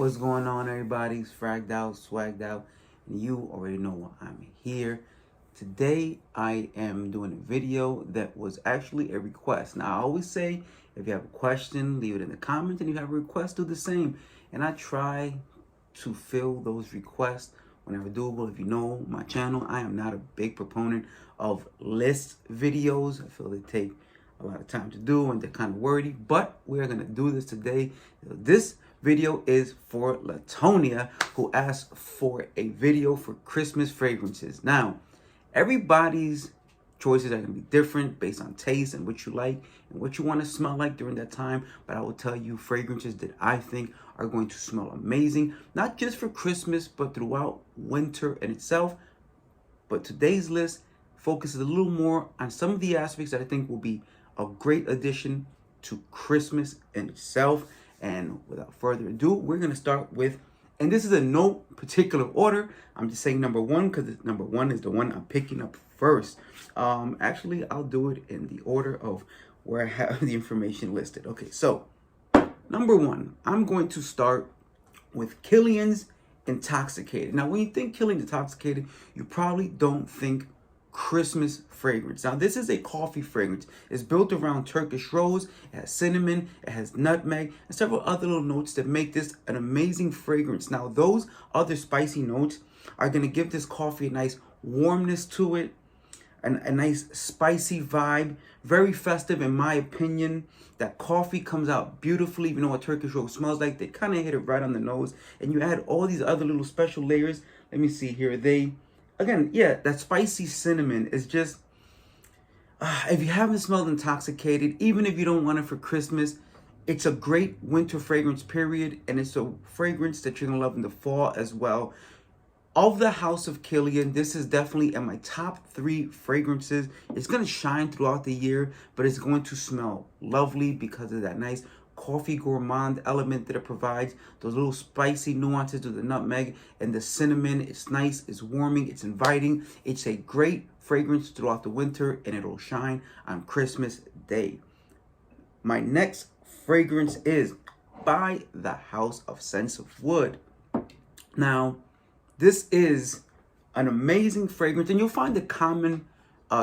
What's going on, everybody? Fragged out, swagged out, and you already know why I'm here. Today, I am doing a video that was actually a request. Now, I always say, if you have a question, leave it in the comments, and if you have a request, do the same. And I try to fill those requests whenever doable. If you know my channel, I am not a big proponent of list videos. I feel they take a lot of time to do and they're kind of wordy, but we're gonna do this today. This video is for Latonia, who asked for a video for Christmas fragrances. Now, everybody's choices are gonna be different based on taste and what you like and what you want to smell like during that time, but I will tell you fragrances that I think are going to smell amazing, not just for Christmas, but throughout winter in itself. But today's list focuses a little more on some of the aspects that I think will be a great addition to Christmas in itself. And without further ado, we're going to start with, and this is in no particular order, I'm just saying number one because number one is the one I'm picking up first. Actually, I'll do it in the order of where I have the information listed. Okay, so number one, I'm going to start with Kilian's Intoxicated. Now, when you think Kilian Intoxicated, you probably don't think Christmas fragrance. Now, this is a coffee fragrance. It's built around Turkish rose. It has cinnamon, it has nutmeg, and several other little notes that make this an amazing fragrance. Now, those other spicy notes are going to give this coffee a nice warmness to it, and a nice spicy vibe, very festive in my opinion. That coffee comes out beautifully, even though what Turkish rose smells like. They kind of hit it right on the nose, and you add all these other little special layers. Let me see here. Again, yeah, that spicy cinnamon is just, if you haven't smelled Intoxicated, even if you don't want it for Christmas, it's a great winter fragrance, period. And it's a fragrance that you're going to love in the fall as well. Of the House of Kilian, this is definitely in my top 3 fragrances. It's going to shine throughout the year, but it's going to smell lovely because of that nice coffee gourmand element that it provides. Those little spicy nuances to the nutmeg and the cinnamon. It's nice, it's warming, it's inviting. It's a great fragrance throughout the winter, and it'll shine on Christmas Day. My next fragrance is by the House of Scents of Wood. Now, this is an amazing fragrance, and you'll find a common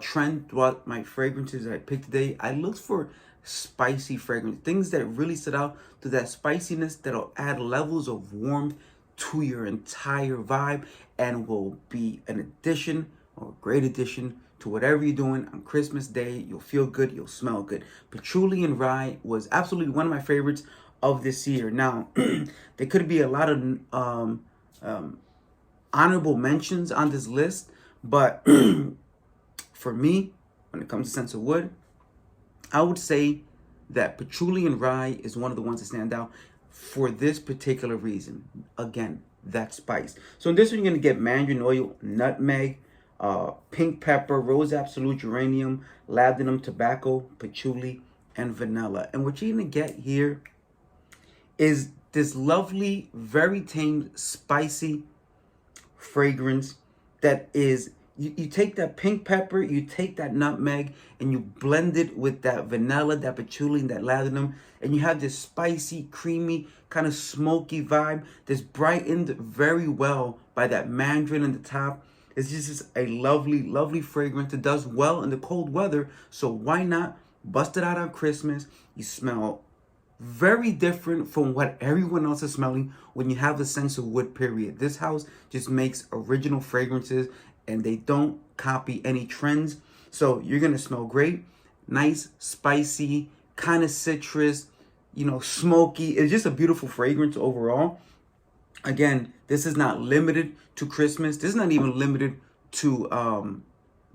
trend throughout my fragrances that I picked today. I looked for spicy fragrance, things that really stood out to that spiciness that'll add levels of warmth to your entire vibe and will be an addition or a great addition to whatever you're doing on Christmas Day. You'll feel good, you'll smell good. Patchouli and Rye was absolutely one of my favorites of this year. Now, there could be a lot of honorable mentions on this list, but for me, when it comes to Scents of Wood, I would say that Patchouli and Rye is one of the ones that stand out for this particular reason. Again, that spice. So in this one, you're going to get mandarin oil, nutmeg, pink pepper, rose absolute, geranium, labdanum, tobacco, patchouli, and vanilla. And what you're going to get here is this lovely, very tame, spicy fragrance that is, you take that pink pepper, you take that nutmeg, and you blend it with that vanilla, that patchouli, and that labdanum, and you have this spicy, creamy, kind of smoky vibe that's brightened very well by that mandarin in the top. It's just a lovely, lovely fragrance that does well in the cold weather, so why not bust it out on Christmas? You smell very different from what everyone else is smelling when you have the Scents of Wood, period. This house just makes original fragrances, and they don't copy any trends. So you're going to smell great, nice, spicy, kind of citrus, smoky. It's just a beautiful fragrance overall. Again, this is not limited to Christmas. This is not even limited to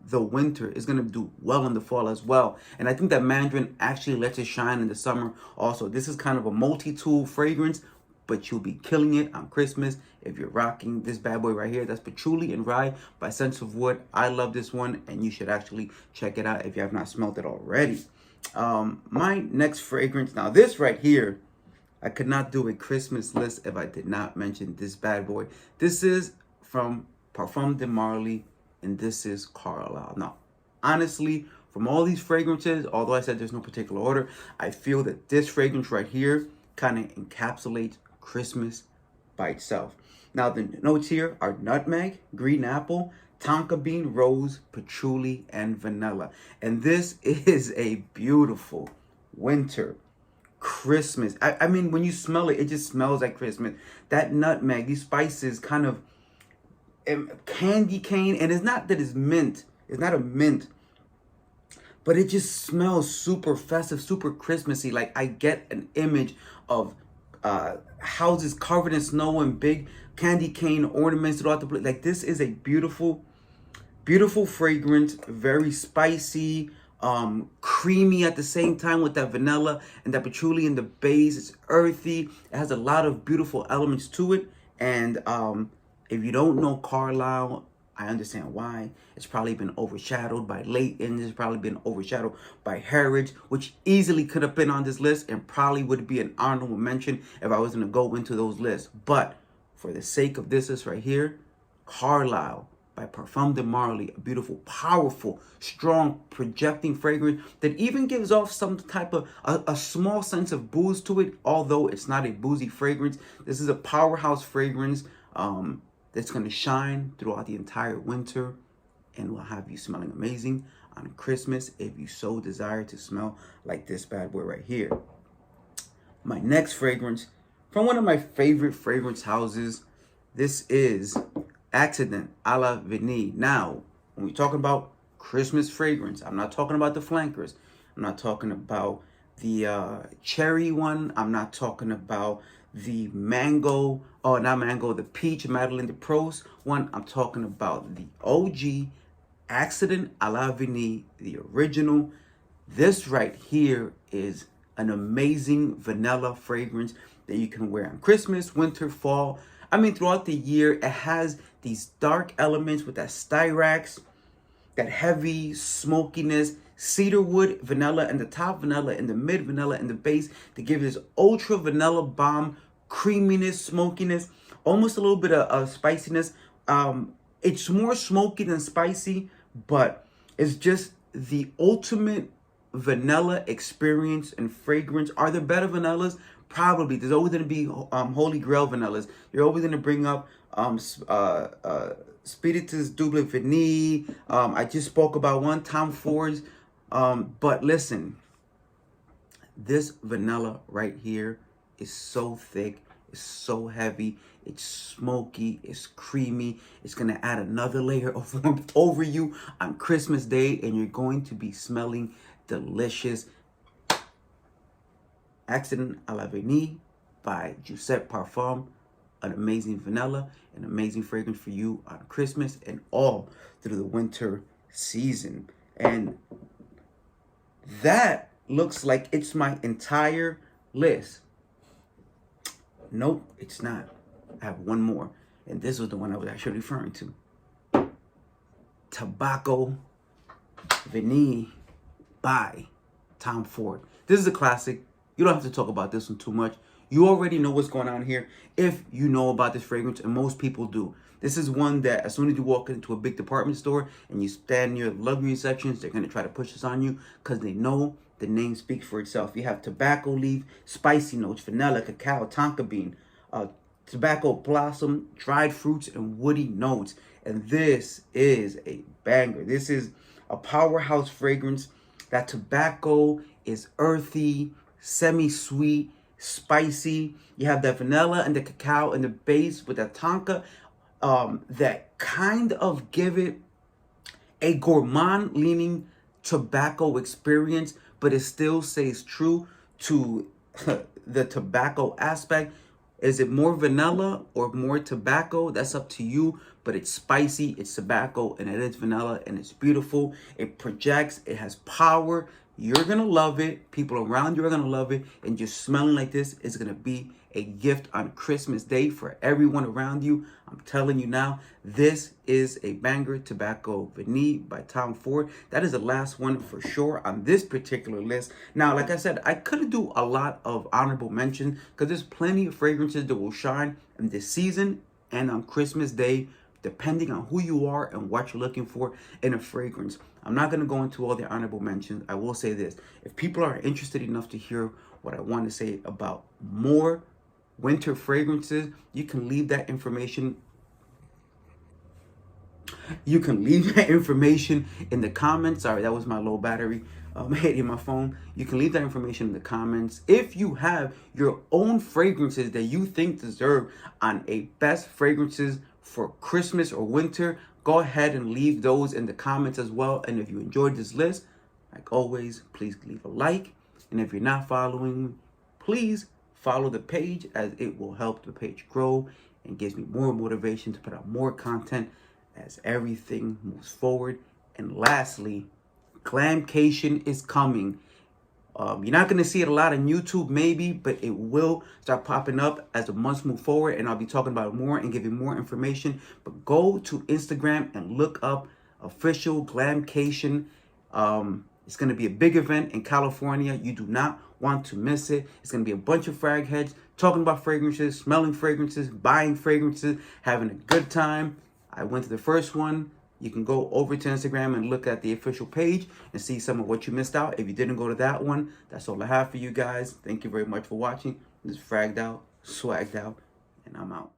the winter. Is going to do well in the fall as well. And I think that mandarin actually lets it shine in the summer also. This is kind of a multi-tool fragrance, but you'll be killing it on Christmas if you're rocking this bad boy right here. That's Patchouli and Rye by Scents of Wood. I love this one, and you should actually check it out if you have not smelled it already. My next fragrance, now this right here, I could not do a Christmas list if I did not mention this bad boy. This is from Parfums de Marly, and this is Carlisle. Now, honestly, from all these fragrances, although I said there's no particular order, I feel that this fragrance right here kind of encapsulates Christmas by itself. Now, the notes here are nutmeg, green apple, tonka bean, rose, patchouli, and vanilla. And this is a beautiful winter Christmas. I mean, when you smell it, it just smells like Christmas. That nutmeg, these spices kind of candy cane, and it's not that it's mint. It's not a mint, but it just smells super festive, super Christmassy. Like I get an image of houses covered in snow and big candy cane ornaments throughout the place. Like this is a beautiful, beautiful fragrance, very spicy, creamy at the same time with that vanilla and that patchouli and the base. It's earthy. It has a lot of beautiful elements to it. And if you don't know Carlisle, I understand why. It's probably been overshadowed by Leighton. It's probably been overshadowed by Heritage, which easily could have been on this list and probably would be an honorable mention if I was going to go into those lists. But for the sake of this list right here, Carlisle by Parfums de Marly, a beautiful, powerful, strong, projecting fragrance that even gives off some type of a small sense of booze to it, although it's not a boozy fragrance. This is a powerhouse fragrance that's going to shine throughout the entire winter and will have you smelling amazing on Christmas if you so desire to smell like this bad boy right here. My next fragrance from one of my favorite fragrance houses. This is Accident a la Vanille. Now, when we're talking about Christmas fragrance, I'm not talking about the flankers. I'm not talking about the cherry one. I'm not talking about the mango, oh, not mango, the peach Madeleine de Proust one. I'm talking about the OG Accident a la Vanille, the original. This right here is an amazing vanilla fragrance that you can wear on Christmas, winter, fall. I mean, throughout the year, it has these dark elements with that styrax, that heavy smokiness, cedarwood, vanilla, and the top vanilla, and the mid vanilla, and the base to give this ultra vanilla bomb, creaminess, smokiness, almost a little bit of spiciness. It's more smoky than spicy, but it's just the ultimate vanilla experience and fragrance. Are there better vanillas? Probably. There's always going to be Holy Grail vanillas. You're always going to bring up Spiritus Double Vanille. I just spoke about one, Tom Ford's. But listen, this vanilla right here is so thick. It's so heavy. It's smoky. It's creamy. It's going to add another layer of warmth over you on Christmas Day, and you're going to be smelling delicious. Accident a la Vanille by Giuseppe Parfum. An amazing vanilla, an amazing fragrance for you on Christmas and all through the winter season. And that looks like it's my entire list. Nope, it's not. I have one more. And this was the one I was actually referring to. Tobacco Vanille by Tom Ford. This is a classic. You don't have to talk about this one too much. You already know what's going on here if you know about this fragrance, and most people do. This is one that as soon as you walk into a big department store and you stand near the luxury sections, they're going to try to push this on you because they know the name speaks for itself. You have tobacco leaf, spicy notes, vanilla, cacao, tonka bean, tobacco blossom, dried fruits, and woody notes. And this is a banger. This is a powerhouse fragrance. That tobacco is earthy, semi-sweet, spicy. You have the vanilla and the cacao and the base with the tonka that kind of give it a gourmand leaning tobacco experience, but it still stays true to the tobacco aspect. Is it more vanilla or more tobacco? That's up to you, but it's spicy, it's tobacco, and it is vanilla, and it's beautiful. It projects, it has power. You're going to love it. People around you are going to love it. And just smelling like this is going to be a gift on Christmas Day for everyone around you. I'm telling you now, this is a banger. Tobacco Vanille by Tom Ford. That is the last one for sure on this particular list. Now, like I said, I could do a lot of honorable mentions because there's plenty of fragrances that will shine in this season and on Christmas Day, depending on who you are and what you're looking for in a fragrance. I'm not going to go into all the honorable mentions. I will say this. If people are interested enough to hear what I want to say about more winter fragrances, you can leave that information. You can leave that information in the comments. Sorry, that was my low battery hitting my phone. You can leave that information in the comments. If you have your own fragrances that you think deserve on a best fragrances for Christmas or winter, go ahead and leave those in the comments as well. And if you enjoyed this list, like always, please leave a like. And if you're not following, please follow the page, as it will help the page grow and gives me more motivation to put out more content as everything moves forward. And lastly, Glamcation is coming. You're not going to see it a lot on YouTube maybe, but it will start popping up as the months move forward, and I'll be talking about it more and giving more information. But go to Instagram and look up official Glamcation. It's going to be a big event in California. You do not want to miss it. It's going to be a bunch of frag heads talking about fragrances, smelling fragrances, buying fragrances, having a good time. I went to the first one. You can go over to Instagram and look at the official page and see some of what you missed out. If you didn't go to that one, that's all I have for you guys. Thank you very much for watching. This is Fragged Out, Swagged Out, and I'm out.